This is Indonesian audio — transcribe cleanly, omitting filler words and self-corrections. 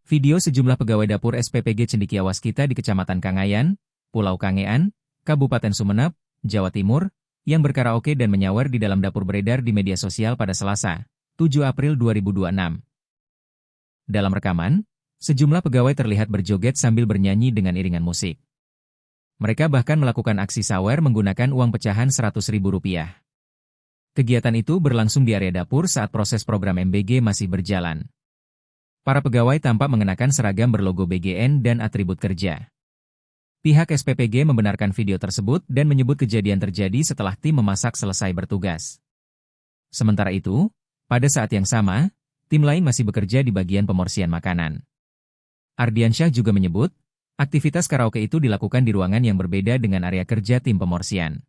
Video sejumlah pegawai dapur SPPG Cendekiawaskita di Kecamatan Kangayan, Pulau Kangean, Kabupaten Sumeneb, Jawa Timur, yang berkaraoke dan menyawer di dalam dapur beredar di media sosial pada Selasa, 7 April 2026. Dalam rekaman, sejumlah pegawai terlihat berjoget sambil bernyanyi dengan iringan musik. Mereka bahkan melakukan aksi sawer menggunakan uang pecahan Rp100.000. Kegiatan itu berlangsung di area dapur saat proses program MBG masih berjalan. Para pegawai tampak mengenakan seragam berlogo BGN dan atribut kerja. Pihak SPPG membenarkan video tersebut dan menyebut kejadian terjadi setelah tim memasak selesai bertugas. Sementara itu, pada saat yang sama, tim lain masih bekerja di bagian pemorsian makanan. Ardiansyah juga menyebut, aktivitas karaoke itu dilakukan di ruangan yang berbeda dengan area kerja tim pemorsian.